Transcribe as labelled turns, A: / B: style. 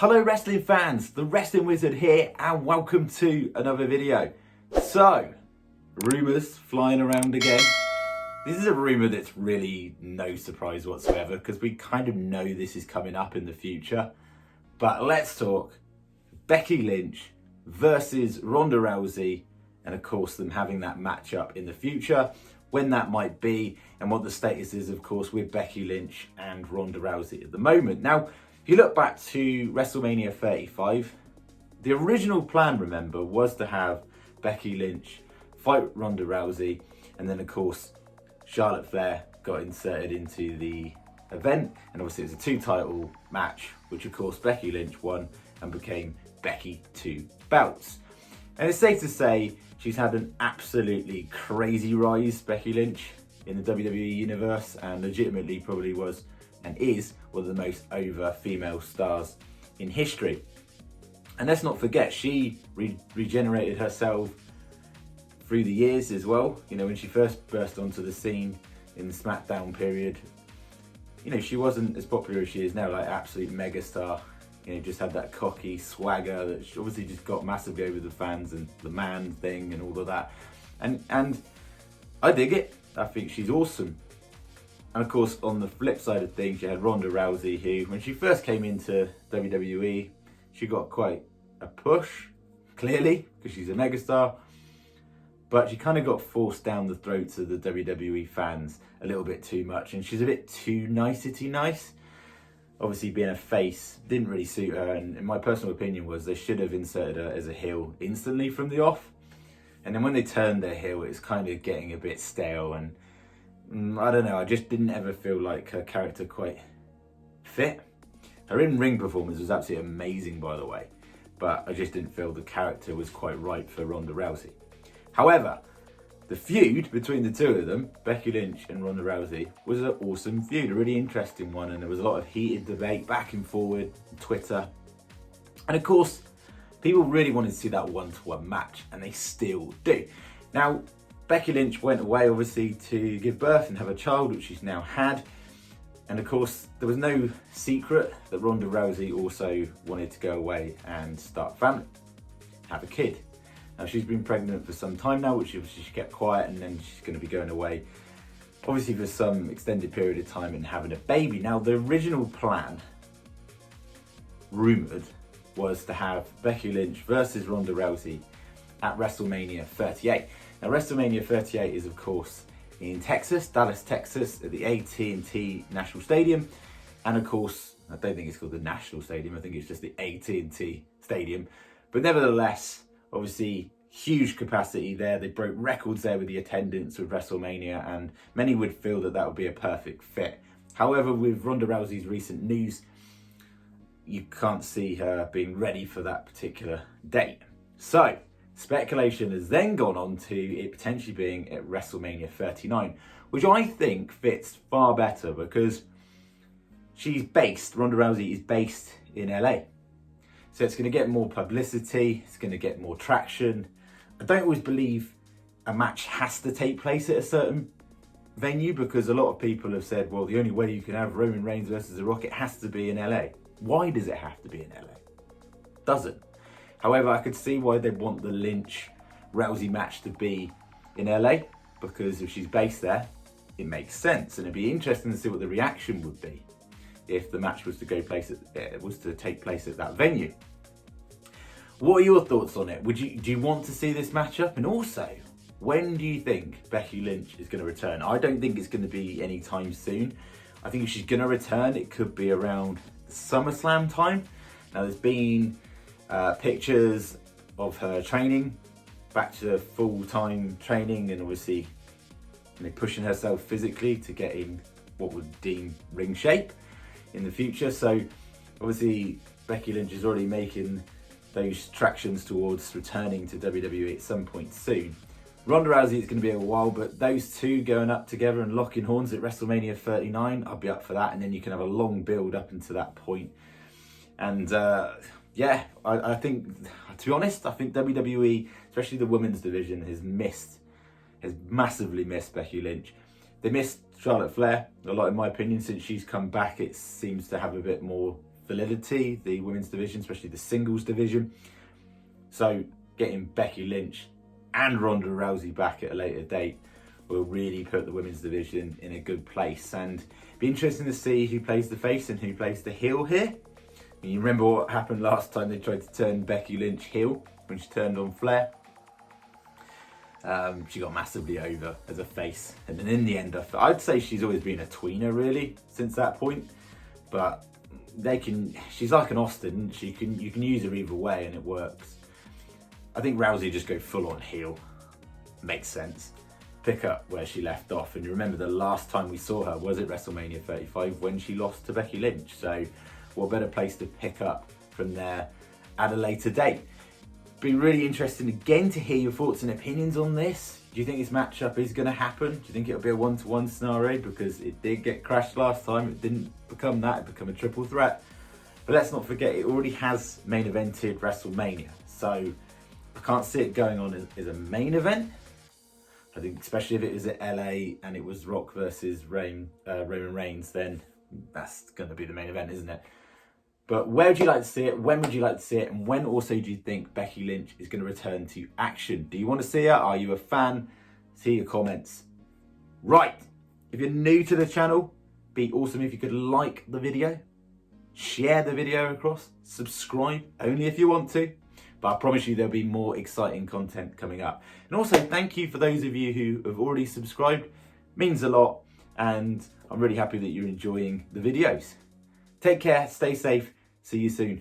A: Hello wrestling fans, the Wrestling Wizard here and welcome to another video. So, rumours flying around again. This is a rumour that's really no surprise whatsoever because we kind of know this is coming up in the future. But let's talk Becky Lynch versus Ronda Rousey, and of course them having that matchup in the future, when that might be, and what the status is of course with Becky Lynch and Ronda Rousey at the moment. Now, if you look back to WrestleMania 35, the original plan, remember, was to have Becky Lynch fight Ronda Rousey, and then of course Charlotte Flair got inserted into the event, and obviously it was a two-title match, which of course Becky Lynch won and became Becky 2 belts. And it's safe to say she's had an absolutely crazy rise, Becky Lynch, in the WWE universe, and legitimately probably was and is one of the most over female stars in history. And let's not forget, she regenerated herself through the years as well. You know, when she first burst onto the scene in the SmackDown period, you know, she wasn't as popular as she is now, like absolute megastar. You know, just had that cocky swagger that she obviously just got massively over the fans, and the man thing and all of that. And I dig it. I think she's awesome. And of course, on the flip side of things, you had Ronda Rousey, who, when she first came into WWE, she got quite a push, clearly, because she's a megastar. But she kind of got forced down the throats of the WWE fans a little bit too much, and she's a bit too nicety nice. Obviously, being a face didn't really suit her, and in my personal opinion was they should have inserted her as a heel instantly from the off. And then when they turned their heel, it's kind of getting a bit stale, and I don't know, I just didn't ever feel like her character quite fit. Her in-ring performance was absolutely amazing, by the way, but I just didn't feel the character was quite right for Ronda Rousey. However, the feud between the two of them, Becky Lynch and Ronda Rousey, was an awesome feud, a really interesting one, and there was a lot of heated debate back and forward on Twitter. And of course, people really wanted to see that one-to-one match, and they still do. Now, Becky Lynch went away, obviously, to give birth and have a child, which she's now had. And of course, there was no secret that Ronda Rousey also wanted to go away and start a family, have a kid. Now, she's been pregnant for some time now, which she kept quiet, and then she's going to be going away, obviously, for some extended period of time and having a baby. Now, the original plan, rumoured, was to have Becky Lynch versus Ronda Rousey at WrestleMania 38. Now, WrestleMania 38 is, of course, in Texas, Dallas, Texas, at the AT&T National Stadium. And, of course, I don't think it's called the National Stadium. I think it's just the AT&T Stadium. But nevertheless, obviously, huge capacity there. They broke records there with the attendance of WrestleMania, and many would feel that that would be a perfect fit. However, with Ronda Rousey's recent news, you can't see her being ready for that particular date. So, speculation has then gone on to it potentially being at WrestleMania 39, which I think fits far better because Ronda Rousey is based in LA. So it's going to get more publicity, it's going to get more traction. I don't always believe a match has to take place at a certain venue, because a lot of people have said, well, the only way you can have Roman Reigns versus The Rock, it has to be in LA. Why does it have to be in LA? Doesn't. However, I could see why they want the Lynch-Rousey match to be in LA, because if she's based there, it makes sense. And it'd be interesting to see what the reaction would be if the match was to take place at that venue. What are your thoughts on it? Do you want to see this matchup? And also, when do you think Becky Lynch is going to return? I don't think it's going to be anytime soon. I think if she's going to return, it could be around SummerSlam time. Now, there's been pictures of her training, back to full-time training, and obviously pushing herself physically to get in what would deem ring shape in the future. So obviously Becky Lynch is already making those tractions towards returning to WWE at some point soon. Ronda Rousey, it's going to be a while, but those two going up together and locking horns at WrestleMania 39, I'll be up for that, and then you can have a long build up until that point. And yeah, I think, to be honest, I think WWE, especially the women's division, has massively missed Becky Lynch. They missed Charlotte Flair a lot, in my opinion. Since she's come back, it seems to have a bit more validity, the women's division, especially the singles division. So getting Becky Lynch and Ronda Rousey back at a later date will really put the women's division in a good place, and be interesting to see who plays the face and who plays the heel here. And you remember what happened last time they tried to turn Becky Lynch heel when she turned on Flair? She got massively over as a face, and then in the end, I'd say she's always been a tweener really since that point. But she's like an Austin. You can use her either way, and it works. I think Rousey just go full on heel. Makes sense. Pick up where she left off, and you remember the last time we saw her was at WrestleMania 35 when she lost to Becky Lynch. So, what better place to pick up from there at a later date? Be really interesting again to hear your thoughts and opinions on this. Do you think this matchup is going to happen? Do you think it'll be a 1-to-1 scenario? Because it did get crashed last time. It didn't become that. It became a triple threat. But let's not forget, it already has main evented WrestleMania. So I can't see it going on as a main event. I think especially if it was at LA and it was Rock versus Roman Reigns, then that's going to be the main event, isn't it? But where would you like to see it? When would you like to see it? And when also do you think Becky Lynch is going to return to action? Do you want to see her? Are you a fan? See your comments. Right. If you're new to the channel, be awesome if you could like the video, share the video across, subscribe only if you want to. But I promise you there'll be more exciting content coming up. And also thank you for those of you who have already subscribed. It means a lot, and I'm really happy that you're enjoying the videos. Take care, stay safe, see you soon.